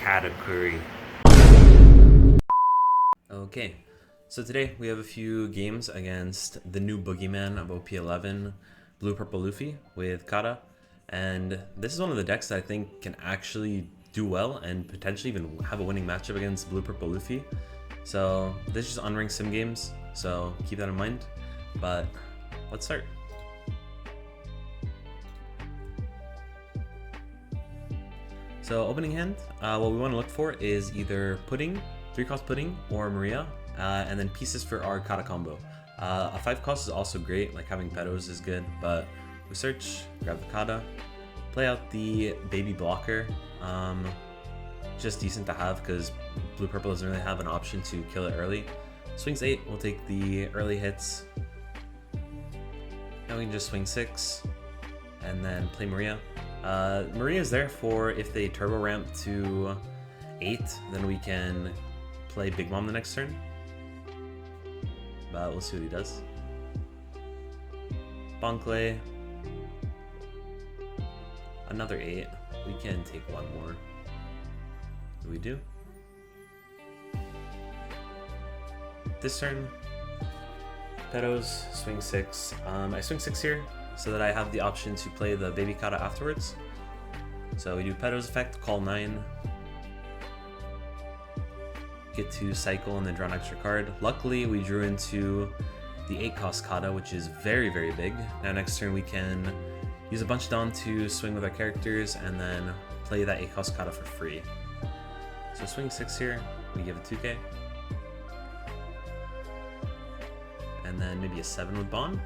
Katakuri. Okay, so today we have a few games against the new boogeyman of OP11, Blue Purple Luffy with Kata, and this is one of the decks that I think can actually do well and potentially even have a winning matchup against Blue Purple Luffy. So this is just unranked sim games, so keep that in mind. But let's start. So opening hand, what we want to look for is either Pudding, 3-cost Pudding, or Maria, and then pieces for our Kata combo. A 5-cost is also great, like having Pedos is good, but we search, grab the Kata, play out the baby blocker. Just decent to have because Blue Purple doesn't really have an option to kill it early. Swings 8, we'll take the early hits. Now we can just swing 6 and then play Maria. Maria is there for if they turbo ramp to 8, then we can play Big Mom the next turn. But we'll see what he does. Bonkle. Another 8. We can take one more. We do. This turn, Pedos, swing 6. I swing 6 here so that I have the option to play the baby Kata afterwards. So we do Pedos effect, call 9. Get to cycle and then draw an extra card. Luckily, we drew into the 8-cost Kata, which is very, very big. Now next turn we can use a bunch of Dawn to swing with our characters and then play that 8-cost Kata for free. So swing 6 here, we give it 2k. And then maybe a 7 with Bond.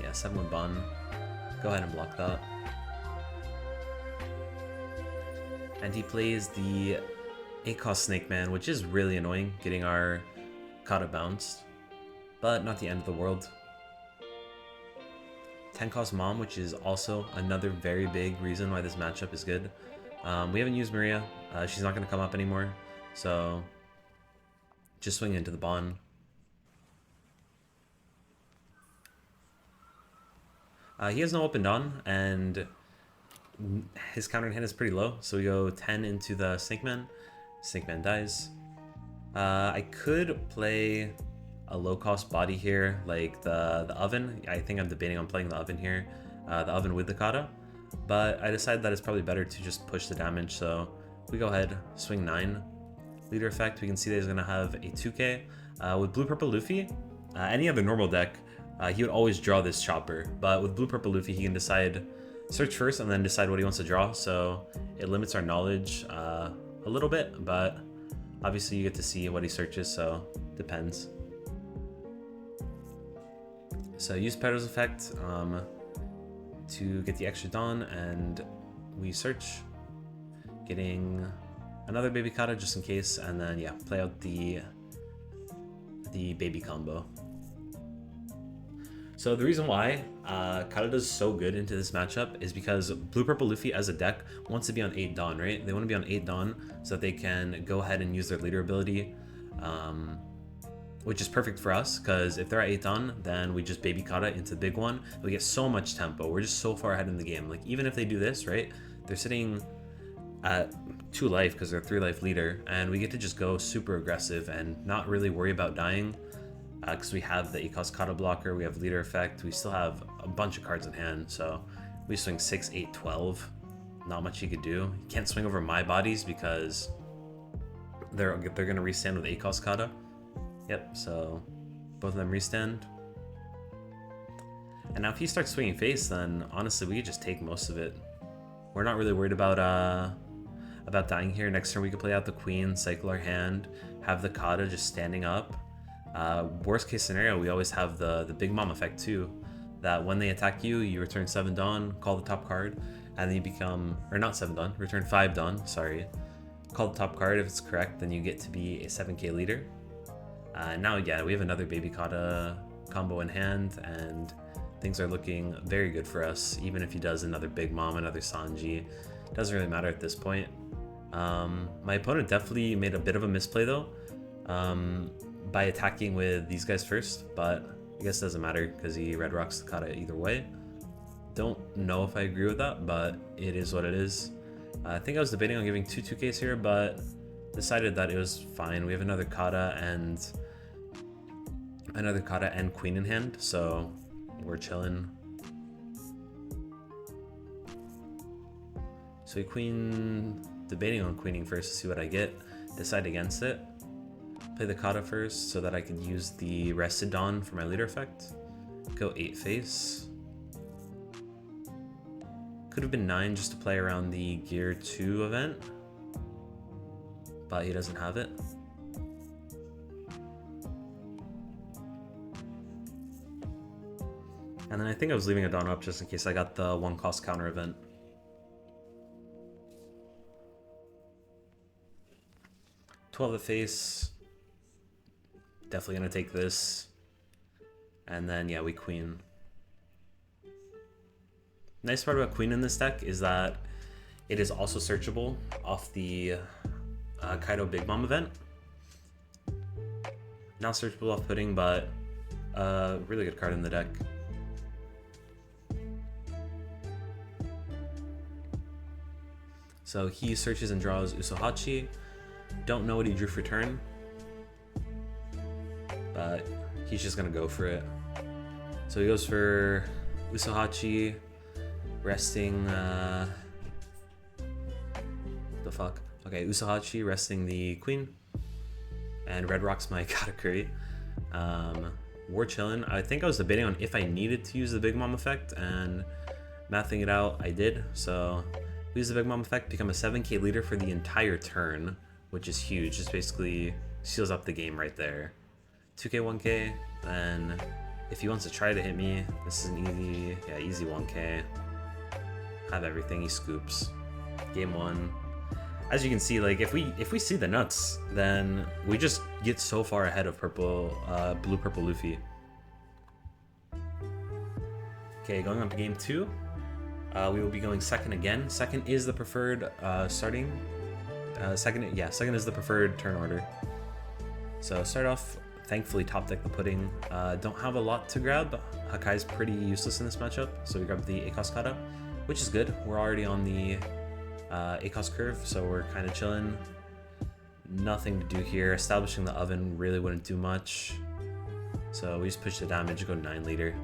Yeah, 7 with Bond. Go ahead and block that. And he plays the 8-cost Snake Man, which is really annoying, getting our Kata bounced. But not the end of the world. 10-cost Mom, which is also another very big reason why this matchup is good. We haven't used Maria. She's not going to come up anymore. So just swing into the Bond. He has no open Dawn, and his counter in hand is pretty low. So we go 10 into the Snake Man. Snake Man dies. I could play a low-cost body here, like the Oven. I think I'm debating on playing the Oven here. The Oven with the Kata. But I decided that it's probably better to just push the damage, so we go ahead, swing 9. Leader effect, we can see that he's going to have a 2k. With Blue Purple Luffy, any other normal deck, he would always draw this Chopper. But with Blue Purple Luffy, he can decide, search first and then decide what he wants to draw, so it limits our knowledge a little bit, but obviously you get to see what he searches, so depends. So use Pedos effect to get the extra Dawn, and we search, getting another baby Kata just in case, and then yeah, play out the baby combo. So the reason why Kata does so good into this matchup is because Blue Purple Luffy as a deck wants to be on 8 Dawn, right? They want to be on 8 Dawn so that they can go ahead and use their leader ability, which is perfect for us, because if they're at 8 Dawn, then we just baby Kata into the big one. We get so much tempo. We're just so far ahead in the game. Like, even if they do this, right, they're sitting at 2 life because they're 3 life leader, and we get to just go super aggressive and not really worry about dying, because we have the 8-cost Kata blocker, we have leader effect, we still have a bunch of cards in hand, so we swing 6, 8, 12. Not much you could do. You can't swing over my bodies because they're gonna restand with 8-cost Kata. Yep, so both of them restand. And now if he starts swinging face, then honestly we could just take most of it. We're not really worried about dying here. Next turn we could play out the Queen, cycle our hand, have the Kata just standing up. Worst case scenario, we always have the Big Mom effect too, that when they attack you, you return 7 Dawn, call the top card, and then you become, or not 7 Dawn, return 5 Dawn, sorry. Call the top card. If it's correct, then you get to be a 7k leader. Now, yeah, we have another baby Kata combo in hand, and things are looking very good for us. Even if he does another Big Mom, another Sanji, doesn't really matter at this point. My opponent definitely made a bit of a misplay though, by attacking with these guys first, but I guess it doesn't matter because he red rocks the kata either way. Don't know if I agree with that, but it is what it is. I think I was debating on giving 2Ks here, but decided that it was fine. We have another kata and queen in hand, so we're chilling. So debating on queening first to see what I get. Decide against it. Play the kata first so that I could use the rested dawn for my leader effect. Go 8 face. Could have been 9 just to play around the gear 2 event, but he doesn't have it. And then I think I was leaving a dawn up just in case I got the 1 cost counter event. The face. Definitely gonna take this. And then yeah, we queen. Nice part about queen in this deck is that it is also searchable off the Kaido Big Mom event. Not searchable off pudding, but really good card in the deck. So he searches and draws Usohachi. Don't know what he drew for turn, but he's just gonna go for it. So he goes for Usohachi, resting the fuck. Okay, Usohachi resting the queen, and red rocks my Katakuri. We're chilling. I think I was debating on if I needed to use the Big Mom effect, and mathing it out, I did. So we use the Big Mom effect, become a 7k leader for the entire turn, which is huge. Just basically seals up the game right there. 2k, 1k, then if he wants to try to hit me, this is an easy 1k. Have everything, he scoops. Game 1. As you can see, like if we see the nuts, then we just get so far ahead of blue purple Luffy. Okay, going on to game 2. We will be going second again. Second is the preferred starting. Second is the preferred turn order. So start off, thankfully top deck the pudding. Don't have a lot to grab. Hakai's pretty useless in this matchup, so we grab the ACOS kata, which is good. We're already on the ACOS curve, so we're kind of chilling. Nothing to do here. Establishing the oven really wouldn't do much, so we just push the damage, go 9 liter.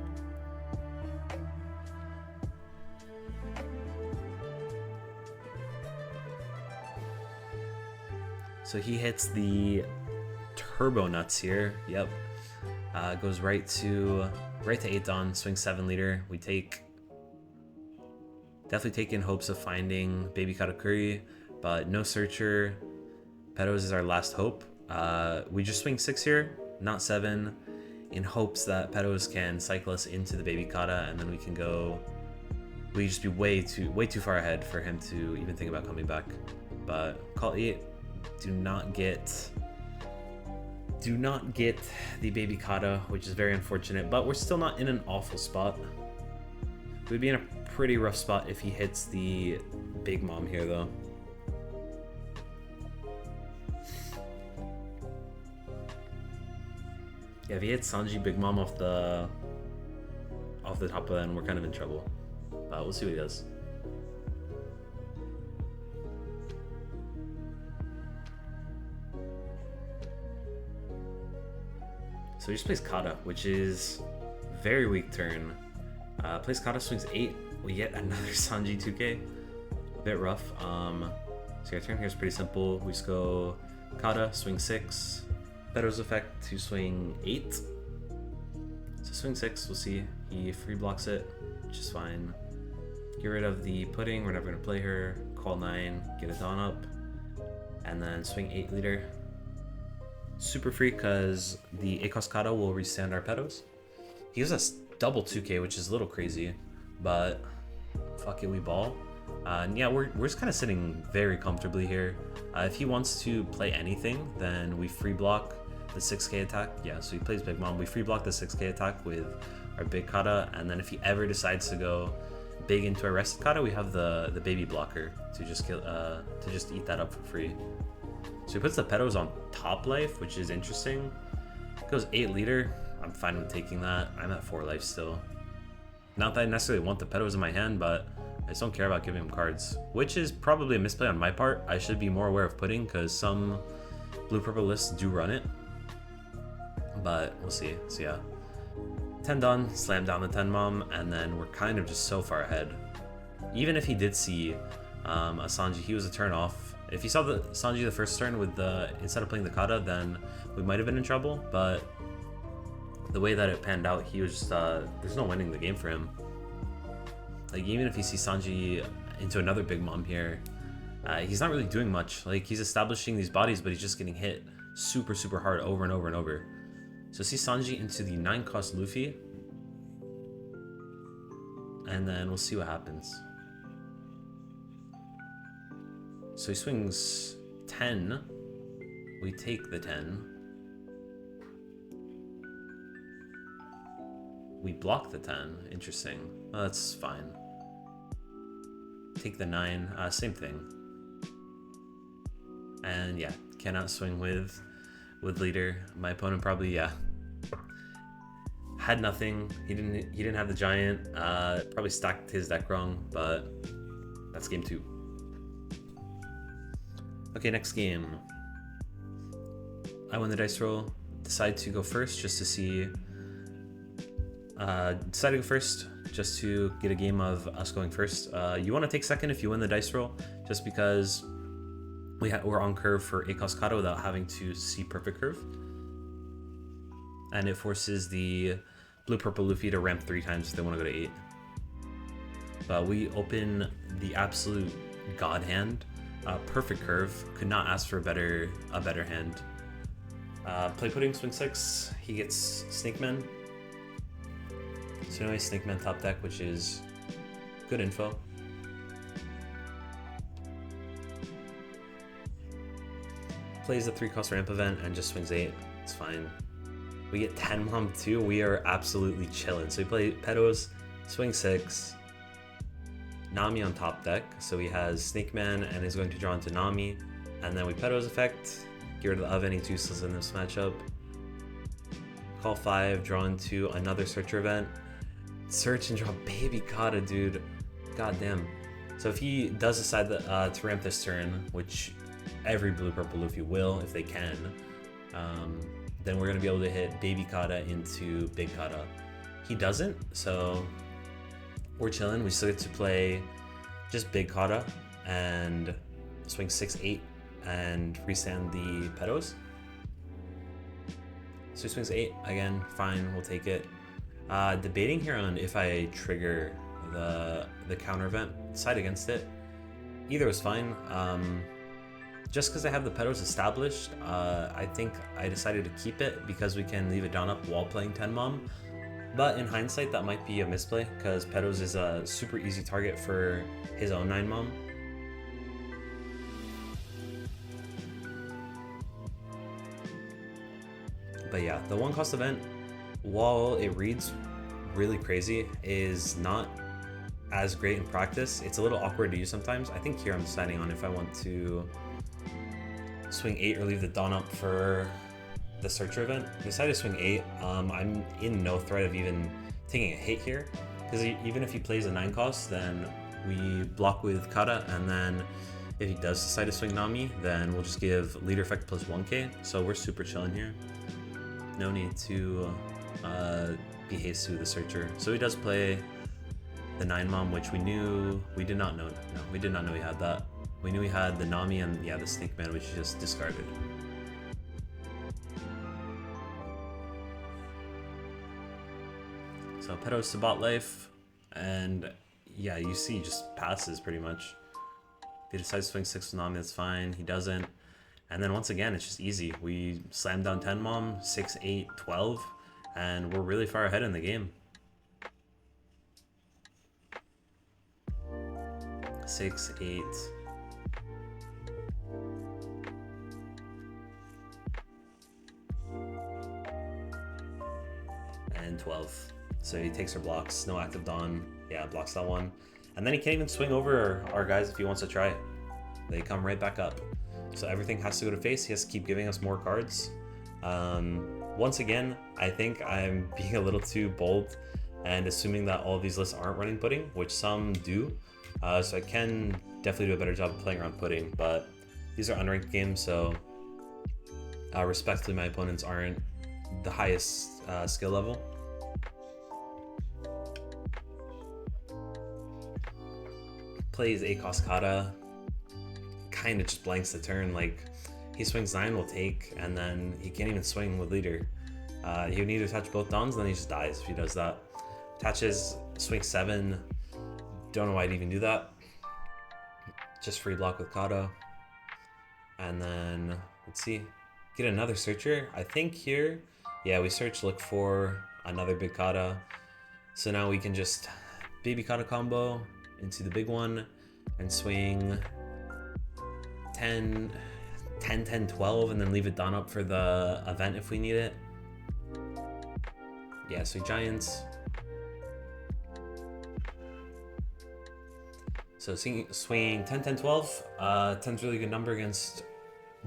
So he hits the turbo nuts here. Yep. Goes right to 8 dawn, swing 7 liter. We definitely take in hopes of finding baby Katakuri, but no searcher. Pedos is our last hope. We just swing 6 here, not 7, in hopes that Pedos can cycle us into the baby kata, and then we can go. We just be way too far ahead for him to even think about coming back. But call 8. Do not get the baby kata, which is very unfortunate, but we're still not in an awful spot. We'd be in a pretty rough spot if he hits the Big Mom here, though. Yeah, if he hits Sanji Big Mom off the top of that, we're kind of in trouble. But we'll see what he does. So he just plays kata, which is very weak turn. Plays kata, swings 8. We get another Sanji 2k. A bit rough. So our turn here is pretty simple. We just go kata, swing 6. Pedos effect to swing 8. So swing 6, we'll see. He free blocks it, which is fine. Get rid of the pudding, we're never going to play her. Call 9, get a dawn up. And then swing 8 liter. Super free because the ACOS kata will restand our Pedos. He gives us double 2k, which is a little crazy, but fuck it, we ball. And yeah, we're just kind of sitting very comfortably here. If he wants to play anything, then we free block the 6k attack. Yeah, so he plays Big Mom. We free block the 6k attack with our big kata, and then if he ever decides to go big into our rested kata, we have the baby blocker to just kill to just eat that up for free. So he puts the Pedos on top life, which is interesting. Goes 8 liter. I'm fine with taking that. I'm at 4 life still. Not that I necessarily want the pedos in my hand, but I just don't care about giving him cards. Which is probably a misplay on my part. I should be more aware of putting, because some blue-purple lists do run it. But we'll see. So yeah. 10 done, slam down the 10 mom, and then we're kind of just so far ahead. Even if he did see a Sanji, he was a turn off. If he saw the Sanji the first turn with the instead of playing the Kata, then we might have been in trouble. But the way that it panned out, he was just there's no winning the game for him. Like, even if you see Sanji into another big mom here, he's not really doing much. Like, he's establishing these bodies, but he's just getting hit super, super hard over and over and over. So see Sanji into the 9-cost Luffy, and then we'll see what happens. So he swings 10. We take the 10. We block the 10. Interesting. Oh, that's fine. Take the 9. Same thing. And yeah, cannot swing with leader. My opponent probably had nothing. He didn't have the giant. Probably stacked his deck wrong, but that's game 2. Okay, next game. I win the dice roll. Decide to go first just to see. Decide to go first just to get a game of us going first. You want to take second if you win the dice roll, just because we're on curve for 8-cost Kata without having to see perfect curve. And it forces the blue-purple Luffy to ramp 3 times if they want to go to 8. But we open the absolute god hand. Perfect curve. Could not ask for a better hand. Play pudding, swing 6. He gets Snake Man. So anyway, Snake Man top deck, which is good info. Plays the 3-cost ramp event and just swings 8. It's fine. We get 10 mom too. We are absolutely chilling. So we play pedos, swing 6. Nami on top deck, so he has Snake Man and is going to draw into Nami, and then we pedos effect, get rid of the oven, he's useless in this matchup. Call 5, draw into another searcher event, search and draw baby Kata, dude. God damn. So if he does decide that, to ramp this turn, which every blue-purple Luffy will if they can, then we're going to be able to hit baby Kata into big Kata. He doesn't, so we're chilling. We still get to play just big Kata and swing 6-8 and restand the pedos. So he swings 8 again. Fine, we'll take it. Debating here on if I trigger the counter event, side against it. Either was fine. Just because I have the pedos established, I think I decided to keep it because we can leave it down up while playing 10 mom. But in hindsight, that might be a misplay because pedos is a super easy target for his own 9 mom. But yeah, the 1-cost event, while it reads really crazy, is not as great in practice. It's a little awkward to use sometimes. I think here I'm deciding on if I want to swing 8 or leave the Dawn up for the searcher event. I decided to swing 8. I'm in no threat of even taking a hit here, because even if he plays a 9-cost, then we block with Kata, and then if he does decide to swing Nami, then we'll just give leader effect plus 1k. So we're super chilling here. No need to be hasty with the searcher. So he does play the 9 mom, which we did not know. No, we did not know he had that. We knew he had the Nami and yeah, the Snake Man, which he just discarded. So pedos to bot life, and yeah, you see, he just passes pretty much. If he decides to swing 6 with Nami, that's fine. He doesn't. And then once again, it's just easy. We slam down 10 mom, 6, 8, 12, and we're really far ahead in the game. 6, 8. And 12. So he takes our blocks, no active Dawn. Yeah, blocks that one. And then he can't even swing over our guys if he wants to try it. They come right back up. So everything has to go to face. He has to keep giving us more cards. once again, I think I'm being a little too bold and assuming that all of these lists aren't running pudding, which some do. So I can definitely do a better job of playing around pudding, but these are unranked games, so respectfully, my opponents aren't the highest skill level. Plays a Cascada, kind of just blanks the turn. Like, he swings 9, will take, and then he can't even swing with leader. He would need to attach both dons, and then he just dies if he does that. Attaches, swing 7. Don't know why I'd even do that. Just free block with Kata. And then, let's see, get another searcher. I think here, yeah, we search, look for another big Kata. So now we can just baby Kata combo into the big one and swing 10, 12, and then leave it done up for the event if we need it. Yeah, so Giants. So swinging 10, 12. 10's really good number against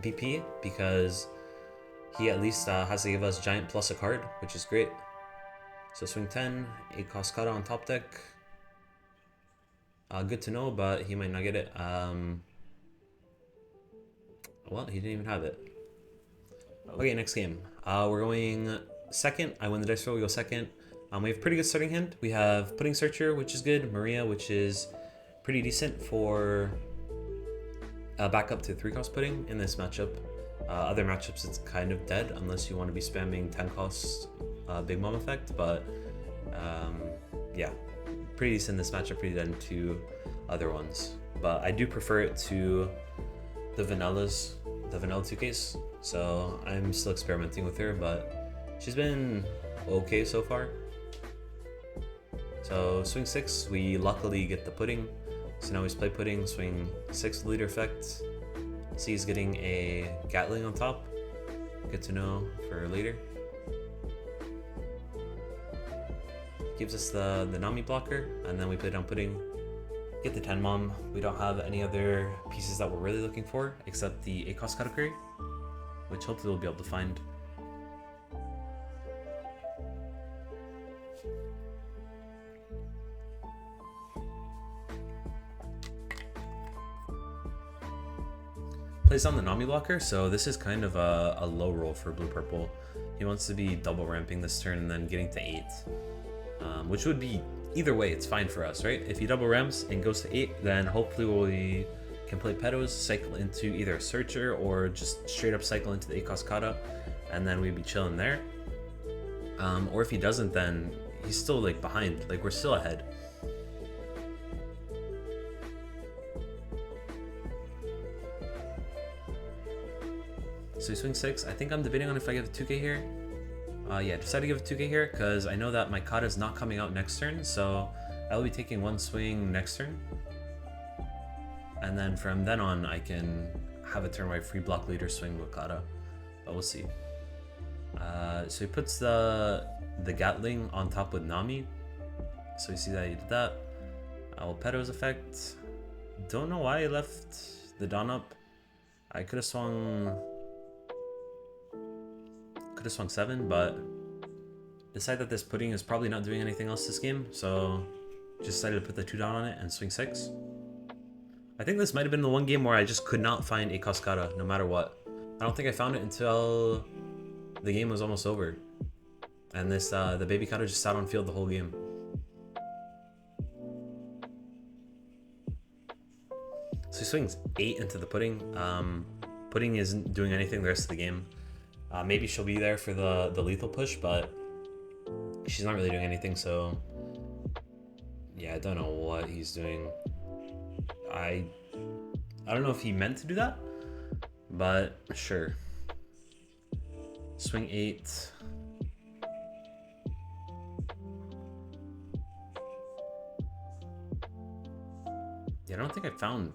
BP because he at least has to give us Giant plus a card, which is great. So swing 10, a Cascada on top deck. Good to know, but he might not get it. Well, he didn't even have it. Okay, next game. We're going second. I win the dice roll, we go second. We have pretty good starting hand. We have Pudding Searcher, which is good. Maria, which is pretty decent for back up to 3-cost pudding in this matchup. Other matchups, it's kind of dead unless you want to be spamming 10-cost Big Mom effect, but yeah, pretty decent in this matchup, pretty dead to other ones. But I do prefer it to the vanilla 2Ks, so I'm still experimenting with her, but she's been okay so far. So swing 6, we luckily get the pudding. So now we just play pudding, swing 6 leader effect. See, he's getting a Gatling on top. Good to know for later. Gives us the Nami blocker, and then we play down pudding. Get the 10 mom. We don't have any other pieces that we're really looking for except the ACOS Katakuri, which hopefully we'll be able to find. Plays on the Nami blocker, so this is kind of a low roll for blue-purple. He wants to be double ramping this turn and then getting to 8, which would be, either way, it's fine for us, right? If he double ramps and goes to 8, then hopefully we can play pedos, cycle into either a searcher or just straight up cycle into the ACOS Kata, and then we'd be chilling there. Or if he doesn't, then he's still like behind, like we're still ahead. So he swings 6. I think I'm debating on if I give a 2K here. Yeah, decided to give a 2K here because I know that my Kata is not coming out next turn, so I will be taking one swing next turn. And then from then on, I can have a turn where I free block leader swing with Kata, but we'll see. So he puts the Gatling on top with Nami. So you see that he did that. Pedo's effect. Don't know why he left the Dawn up. I could have swung 7, but decided that this pudding is probably not doing anything else this game, so just decided to put the 2 down on it and swing 6. I think this might have been the one game where I just could not find a Cascada no matter what. I don't think I found it until the game was almost over, and this the baby Kata just sat on field the whole game. So he swings 8 into the pudding. Pudding isn't doing anything the rest of the game. Maybe she'll be there for the lethal push, but she's not really doing anything, so yeah, I don't know what he's doing. I don't know if he meant to do that, but sure. Swing 8. Yeah, I don't think I found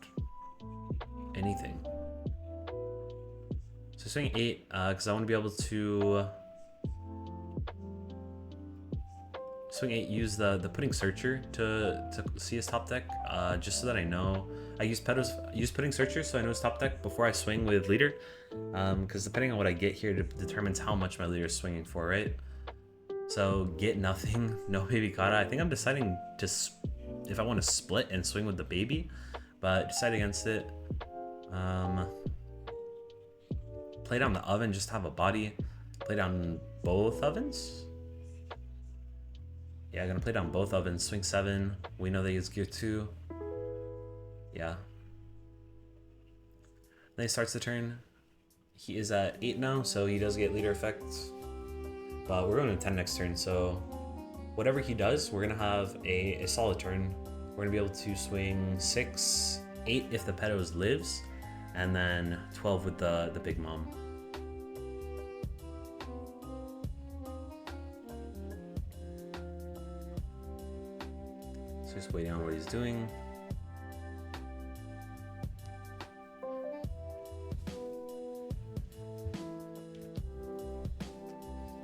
anything. So swing 8, because I want to be able to swing 8, use the Pudding Searcher to see his top deck, just so that I know. I use Pudding Searcher so I know his top deck before I swing with leader, because depending on what I get here determines how much my leader is swinging for, right? So get nothing, no baby kata. I think I'm deciding to if I want to split and swing with the baby, but decide against it. Play down the oven, just have a body. Play down both ovens. Yeah, I'm gonna play down both ovens. Swing 7. We know that he has gear 2. Yeah. Then he starts the turn. He is at 8 now, so he does get leader effects. But we're going to 10 next turn, so whatever he does, we're gonna have a solid turn. We're gonna be able to swing 6, 8 if the pedos lives, and then 12 with the big mom. So just waiting on what he's doing.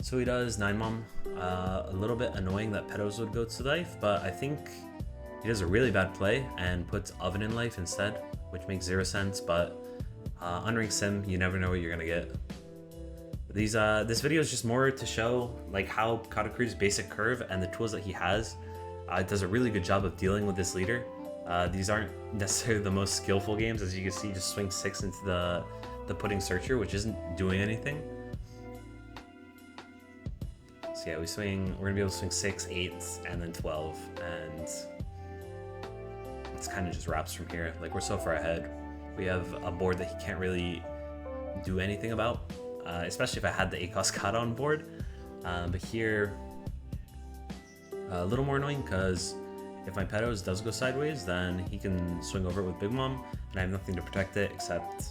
So he does 9 mom. A little bit annoying that pedos would go to life, but I think he does a really bad play and puts oven in life instead, which makes 0 sense, but unranked sim, you never know what you're gonna get. This video is just more to show like how Katakuri's basic curve and the tools that he has does a really good job of dealing with this leader. These aren't necessarily the most skillful games, as you can see, just swing 6 into the pudding searcher, which isn't doing anything. So yeah, we're gonna be able to swing 6, 8, and then 12, and it's kind of just wraps from here. Like, we're so far ahead. We have a board that he can't really do anything about, especially if I had the ACOS kata on board. But here, a little more annoying because if my pedos does go sideways, then he can swing over it with Big Mom, and I have nothing to protect it except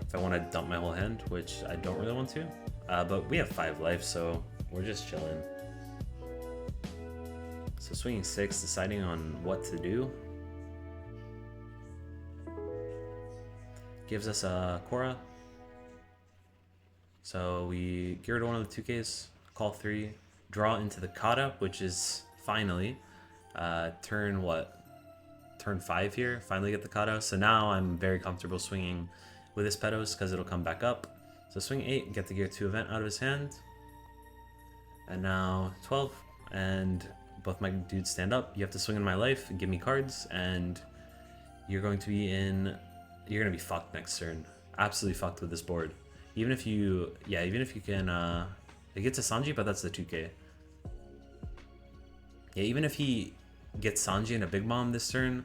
if I want to dump my whole hand, which I don't really want to. But we have 5 life, so we're just chilling. So swinging 6, deciding on what to do. Gives us a Korra. So we get rid of one of the 2Ks, call 3, draw into the kata, which is finally turn 5 here, finally get the kata. So now I'm very comfortable swinging with his pedos because it'll come back up. So swing 8, get the gear 2 event out of his hand. And now 12, and both my dudes stand up. You have to swing in my life and give me cards, and you're going to be fucked next turn. Absolutely fucked with this board. Even if you can, it gets a Sanji, but that's the 2K. Yeah, even if he gets Sanji and a Big Mom this turn,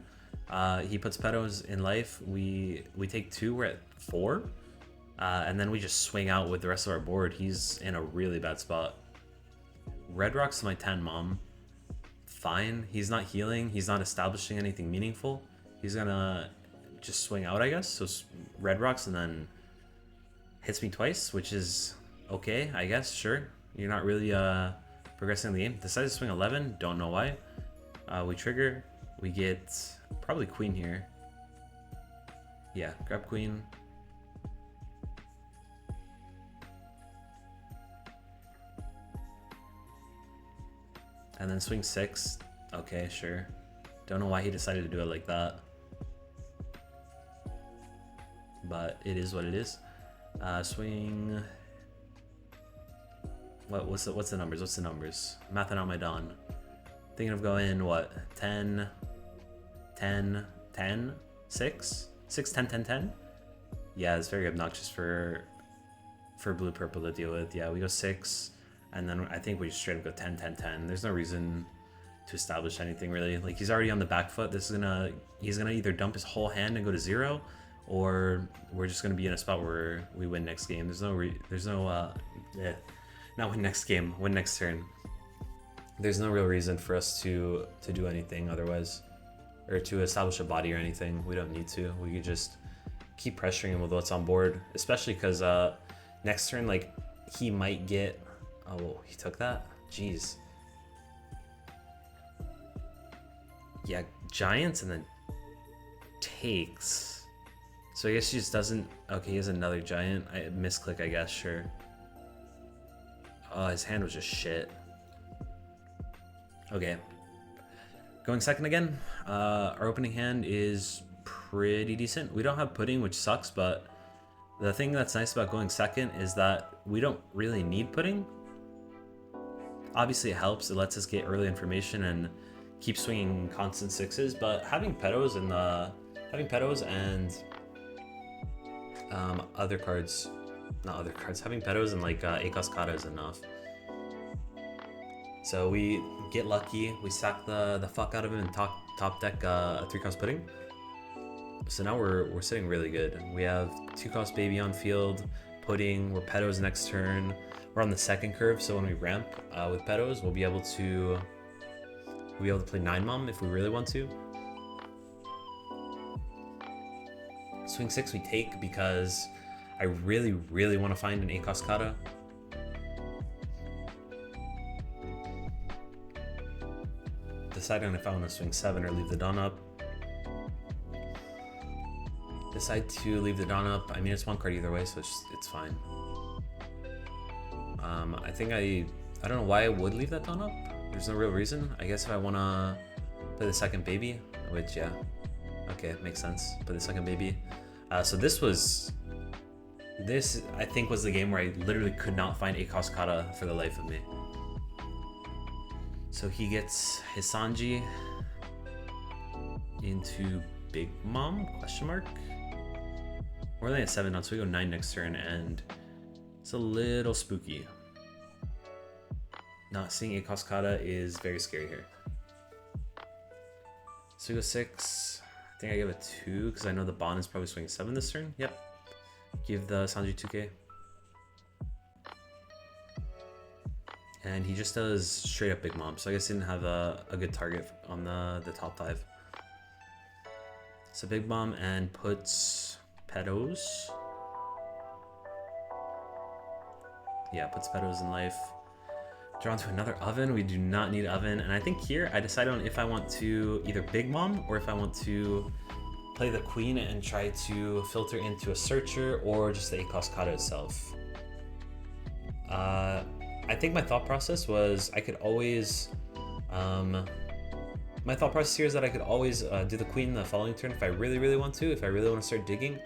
he puts pedos in life. We take 2, we're at 4, and then we just swing out with the rest of our board. He's in a really bad spot. Red rocks to my 10 mom. Fine. He's not healing. He's not establishing anything meaningful. He's gonna just swing out, I guess. So red rocks and then hits me twice, which is okay, I guess. Sure. You're not really progressing in the game. Decided to swing 11. Don't know why. We trigger. We get probably queen here. Yeah, grab queen. And then swing 6. Okay, sure. Don't know why he decided to do it like that. But it is what it is. Swing. What's the numbers? What's the numbers? Mathing out my dawn. Thinking of going what? 10, 10, 10, 6? 6, 10, 10, 10? Yeah, it's very obnoxious for blue purple to deal with. Yeah, we go 6. And then I think we just straight up go 10, 10, 10. There's no reason to establish anything really. Like, he's already on the back foot. He's gonna either dump his whole hand and go to 0, or we're just gonna be in a spot where we win next game. Not win next game, win next turn. There's no real reason for us to do anything otherwise, or to establish a body or anything. We don't need to. We could just keep pressuring him with what's on board, especially because next turn, like, he might get. Oh, he took that? Jeez. Yeah, giants and then takes. So I guess he just doesn't. Okay, he has another giant. I misclick, I guess, sure. Oh, his hand was just shit. Okay. Going second again. Our opening hand is pretty decent. We don't have pudding, which sucks, but The thing that's nice about going second is that we don't really need putting. Obviously it helps, it lets us get early information and keep swinging constant sixes, but having pedos and other cards, not other cards, having pedos and like Akos Kata is enough. So we get lucky, we sack the fuck out of him and top deck 3-cost pudding. So now we're sitting really good. We have 2-cost baby on field, pudding, we're pedos next turn. We're on the second curve, so when we ramp with pedos, we'll be able to play 9-mom if we really want to. Swing 6 we take because I really, really want to find an Akos Kata. Deciding if I want to swing 7 or leave the Dawn up. Decide to leave the Dawn up. I mean, it's one card either way, so it's fine. I think I don't know why I would leave that Dawn up. There's no real reason. I guess if I want to play the second baby, which, yeah. Okay, makes sense. Play the second baby. So this I think was the game where I literally could not find Akos Kata for the life of me. So he gets his Sanji into Big Mom, question mark? We're only at 7 now, so we go 9 next turn, and it's a little spooky. Not seeing Akos Kata is very scary here. So we go 6. I think I give it 2 because I know the Bond is probably swinging 7 this turn. Yep. Give the Sanji 2k. And he just does straight up Big Mom, so I guess he didn't have a good target on the top 5. So Big Mom and puts pedos. Yeah, puts pedos in life. Drawn to another oven. We do not need oven. And I think here I decide on if I want to either Big Mom or if I want to play the queen and try to filter into a searcher or just the Akos Kata itself. I think my thought process was I could always my thought process here is that I could always do the queen the following turn if I really want to, if I really want to start digging,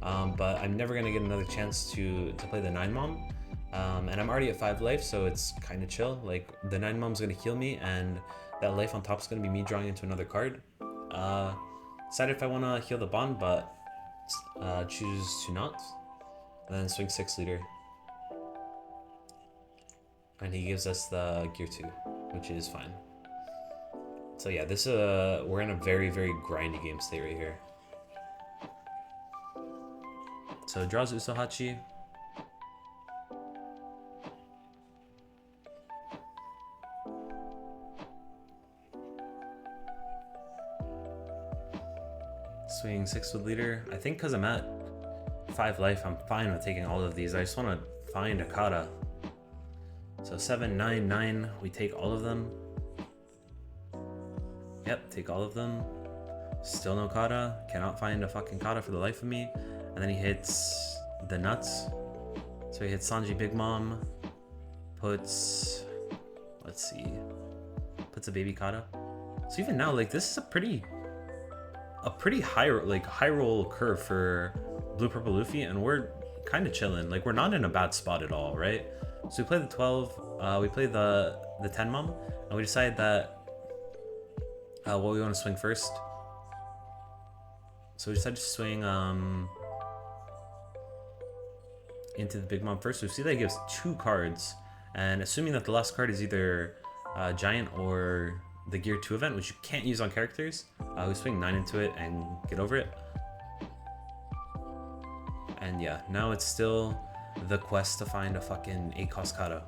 but I'm never gonna get another chance to play the 9-mom. And I'm already at 5 life, so it's kind of chill. Like, the 9-mom's gonna heal me, and that life on top is gonna be me drawing into another card. Decided if I want to heal the Bond, but choose to not. And then swing 6 leader. And he gives us the gear 2, which is fine. So yeah, this we're in a very grindy game state right here. So draws Usohachi. Swing 6 with leader. I think because I'm at 5 life, I'm fine with taking all of these. I just want to find a kata. So 7, 9, 9. We take all of them. Yep, take all of them. Still no kata. Cannot find a fucking kata for the life of me. And then he hits the nuts. So he hits Sanji Big Mom. Puts, let's see, puts a baby kata. So even now, like, this is a pretty high roll curve for Blue Purple Luffy, and we're kind of chilling. Like, we're not in a bad spot at all, right? So we play the 12, we play the 10 mom, and we decide that what we want to swing first. So we decided to swing into the Big Mom first. So we see that it gives 2 cards, and assuming that the last card is either Giant or the Gear 2 event, which you can't use on characters, we swing 9 into it and get over it. And yeah, now it's still the quest to find a fucking Akos Kata.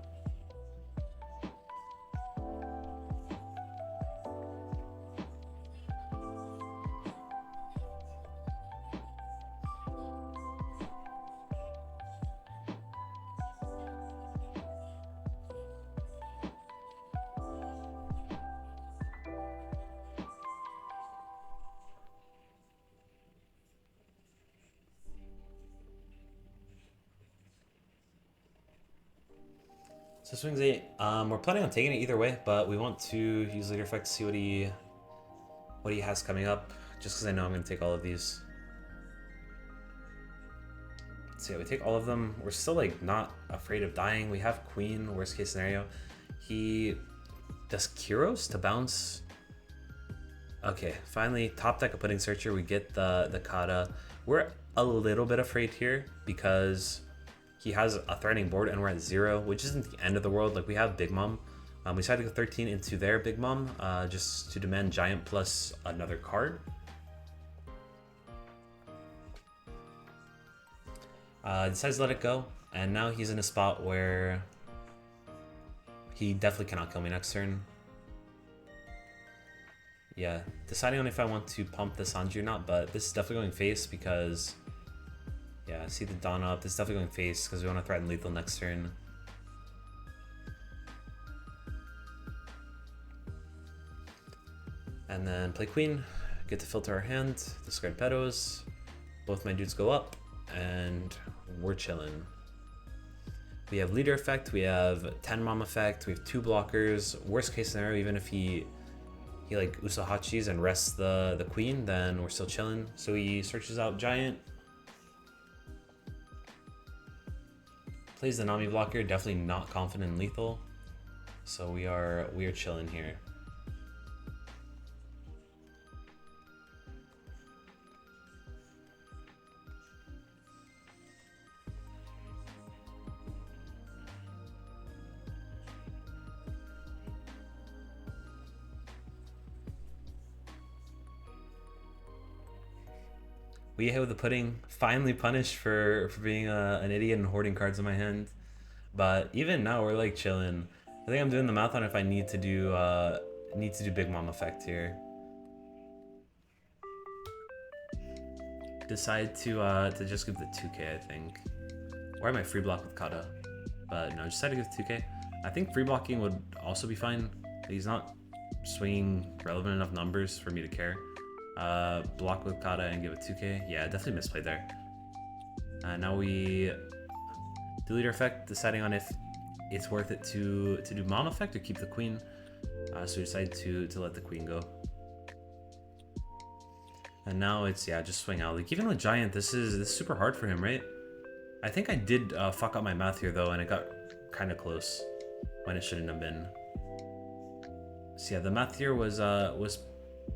So swings 8. We're planning on taking it either way, but we want to use leader effect to see what he has coming up, just because I know I'm going to take all of these. So yeah, we take all of them. We're still like not afraid of dying. We have queen, worst case scenario. He does Kyros to bounce. Okay, finally, top deck of Pudding Searcher, we get the Kata. We're a little bit afraid here because he has a threatening board and we're at 0, which isn't the end of the world. Like, we have Big Mom. We decided to go 13 into their Big Mom just to demand Giant plus another card. Decides to let it go, and now he's in a spot where he definitely cannot kill me next turn. Yeah, deciding on if I want to pump the Sanji or not, but this is definitely going face because, yeah, see the Dawn up. This is definitely going face because we want to threaten lethal next turn. And then play queen, get to filter our hand, discard pedos. Both my dudes go up, and we're chilling. We have leader effect, we have 10 mom effect, we have 2 blockers. Worst case scenario, even if he like Usahachis and rests the queen, then we're still chilling. So he searches out Giant, plays the Nami blocker, definitely not confident in lethal. So we are chilling here. We hit with the pudding, finally punished for being an idiot and hoarding cards in my hand. But even now we're like chilling. I think I'm doing the math on if I need to do Big Mom effect here. Decide to just give the 2k, I think. Or I might free block with Kata. But no, just decided to give 2k. I think free blocking would also be fine. He's not swinging relevant enough numbers for me to care. Block with Kata and give it 2k. Yeah, definitely misplayed there. Now we do leader effect, deciding on if it's worth it to do mom effect or keep the queen. So we decide to let the queen go. And now it's, yeah, just swing out. Like, even with Giant, this is super hard for him, right? I think I did fuck up my math here though, and it got kind of close when it shouldn't have been. So yeah, the math here was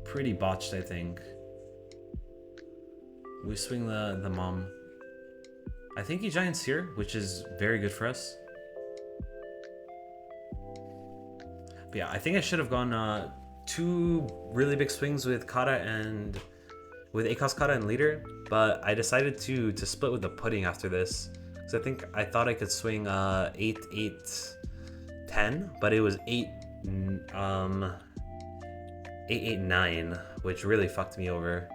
pretty botched, I think. We swing the mom. I think he Giants here, which is very good for us. But yeah, I think I should have gone 2 really big swings with Kata and with ACOS Kata and leader, but I decided to split with the pudding after this. So I thought I could swing 8, 8, 10, but it was 8, 8, 9, which really fucked me over.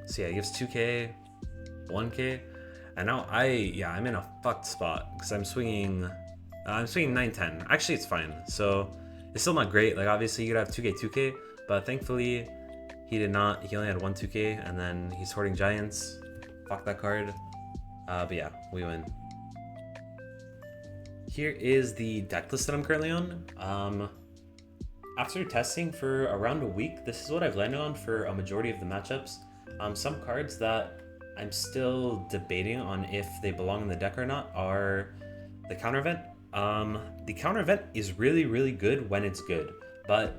So yeah, it gives 2k, 1k, and now I'm in a fucked spot because I'm swinging 9, 10. Actually, it's fine. So it's still not great. Like, obviously you could have 2k, 2k, but thankfully he did not. He only had 1 2k, and then he's hoarding Giants. Fuck that card. But yeah, we win. Here is the deck list that I'm currently on. After testing for around a week, this is what I've landed on for a majority of the matchups. Some cards that I'm still debating on if they belong in the deck or not are the counter event. The counter event is really, really good when it's good, but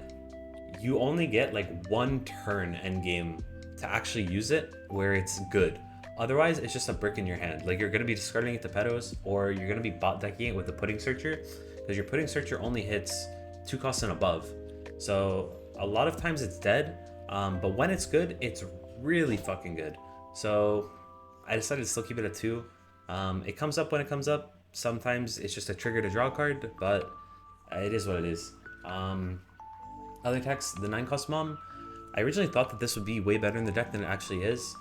you only get like 1 turn endgame to actually use it where it's good. Otherwise, it's just a brick in your hand. Like, you're going to be discarding it to pedos, or you're going to be bot decking it with the Pudding Searcher, because your Pudding Searcher only hits 2 costs and above. So a lot of times it's dead, but when it's good, it's really fucking good. So I decided to still keep it at 2. It comes up when it comes up. Sometimes it's just a trigger to draw a card, but it is what it is. Other decks, the 9 cost mom, I originally thought that this would be way better in the deck than it actually is.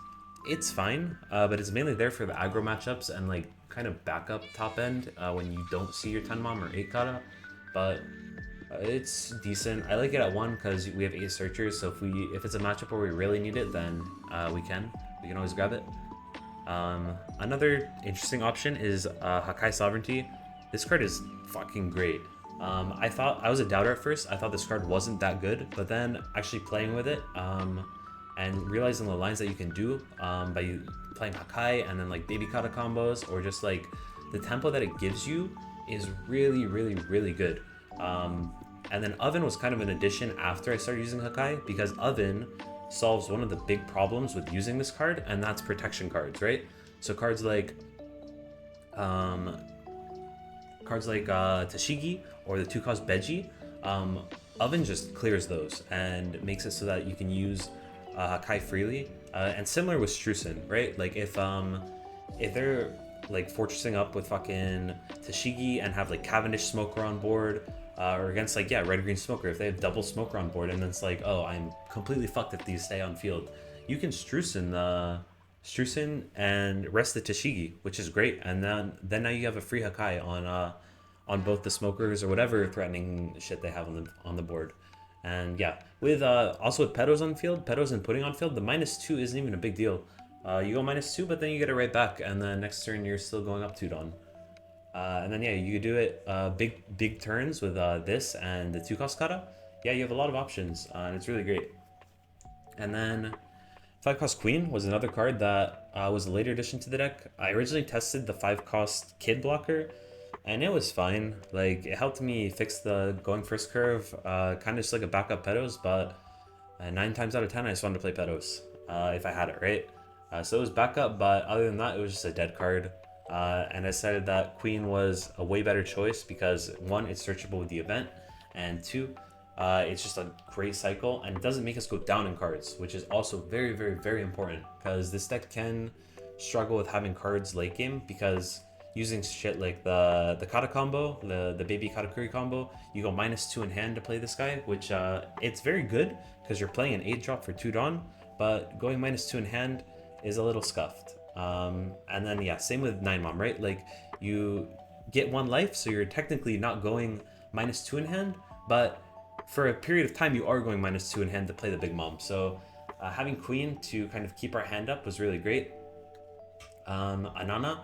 It's fine, but it's mainly there for the aggro matchups and like kind of backup top end when you don't see your 10 mom or 8 kata. But it's decent. I like it at 1 because we have 8 searchers, so if it's a matchup where we really need it, then we can always grab it. Another interesting option is Hakai Sovereignty. This card is fucking great. I was a doubter at first. I thought this card wasn't that good, but then actually playing with it, and realizing the lines that you can do by playing Hakai and then like baby kata combos, or just like the tempo that it gives you is really, really, really good. And then Oven was kind of an addition after I started using Hakai, because Oven solves one of the big problems with using this card, and that's protection cards, right? So cards like Tashigi or the 2-cost Beji, Oven just clears those and makes it so that you can use Hakai freely. And similar with Strusen, right? Like if they're like fortressing up with fucking Tashigi and have like Cavendish Smoker on board, or against like Red Green Smoker, if they have double Smoker on board, and then it's like, oh, I'm completely fucked if these stay on field, you can Strusen and rest the Tashigi, which is great, and then now you have a free Hakai on both the smokers or whatever threatening shit they have on the board. And yeah, with also with pedos on field, pedos and pudding on field, the -2 isn't even a big deal. You go -2, but then you get it right back, and then next turn you're still going up 2 Don. And then you do it big turns with this and the 2-cost kata. Yeah, you have a lot of options, and it's really great. And then 5-cost Queen was another card that was a later addition to the deck. I originally tested the 5-cost Kid blocker, and it was fine. Like, it helped me fix the going first curve, kind of just like a backup pedos, but 9 times out of 10 I just wanted to play pedos if I had it, right? So it was backup, but other than that, it was just a dead card. And I decided that Queen was a way better choice because 1, it's searchable with the event, and 2, it's just a great cycle, and it doesn't make us go down in cards, which is also very, very, very important, because this deck can struggle with having cards late game, because using shit like the kata combo, the baby Katakuri combo, you go -2 in hand to play this guy, which it's very good because you're playing an 8-drop for 2 Don, but going -2 in hand is a little scuffed. And then same with 9 Mom, right? Like, you get 1 life, so you're technically not going -2 in hand, but for a period of time you are going -2 in hand to play the big mom. So having Queen to kind of keep our hand up was really great. Anana,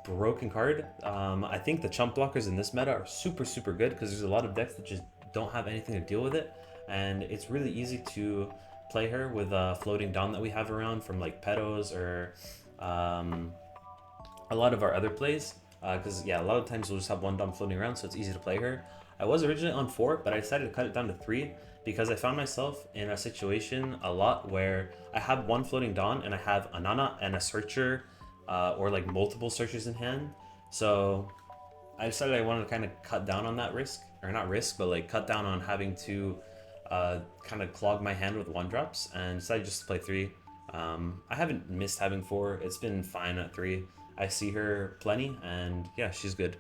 broken card. I think the chump blockers in this meta are super, super good, because there's a lot of decks that just don't have anything to deal with it, and it's really easy to play her with a floating Don that we have around from like pedos or a lot of our other plays, because a lot of times we'll just have 1 Don floating around, so it's easy to play her. I was originally on 4, but I decided to cut it down to 3 because I found myself in a situation a lot where I have 1 floating Don and I have Anana and a searcher, or like multiple searchers in hand. So I decided I wanted to kind of cut down on that risk, or not risk, but like cut down on having to kind of clog my hand with 1-drops, and decided just to play 3. I haven't missed having 4. It's been fine at 3. I see her plenty, and yeah, she's good.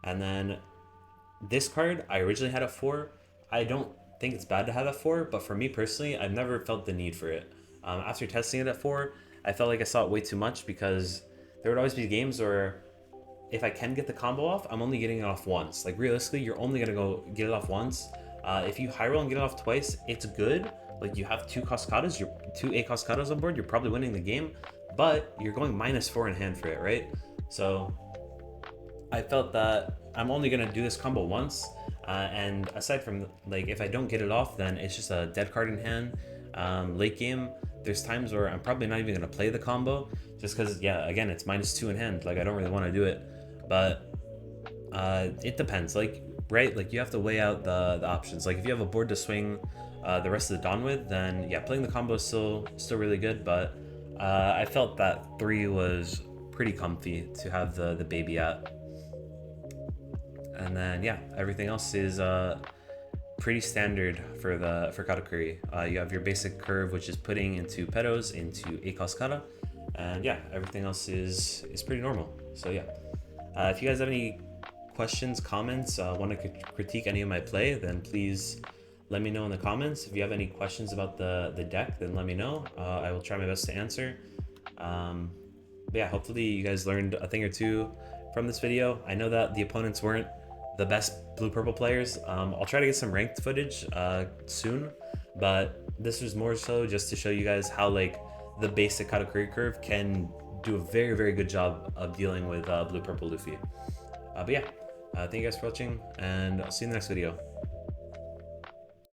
And then this card I originally had at 4. I don't think it's bad to have at 4, but for me personally, I've never felt the need for it. After testing it at 4, I felt like I saw it way too much, because there would always be games where if I can get the combo off, I'm only getting it off once. Like, realistically, you're only gonna go get it off once. If you high roll and get it off twice, it's good. Like, you have 2 Cascadas, 2 8-cost Cascadas on board, you're probably winning the game, but you're going -4 in hand for it, right? So I felt that I'm only gonna do this combo once, and aside from, like, if I don't get it off, then it's just a dead card in hand. Late game, there's times where I'm probably not even gonna play the combo, just because, again, it's -2 in hand. Like, I don't really want to do it, but it depends. Like, right, like, you have to weigh out the options. Like, if you have a board to swing the rest of the Don with, then playing the combo is still really good. But I felt that 3 was pretty comfy to have the baby at. And then everything else is pretty standard for Katakuri. You have your basic curve, which is putting into pedos into 8-cost kata, and everything else is pretty normal. So if you guys have any questions, comments, want to critique any of my play, then please let me know in the comments. If you have any questions about the deck, then let me know. I will try my best to answer. But hopefully you guys learned a thing or two from this video. I know that the opponents weren't the best blue-purple players. I'll try to get some ranked footage soon, but this was more so just to show you guys how, like, the basic Katakuri curve can do a very, very good job of dealing with blue-purple Luffy. But thank you guys for watching, and I'll see you in the next video.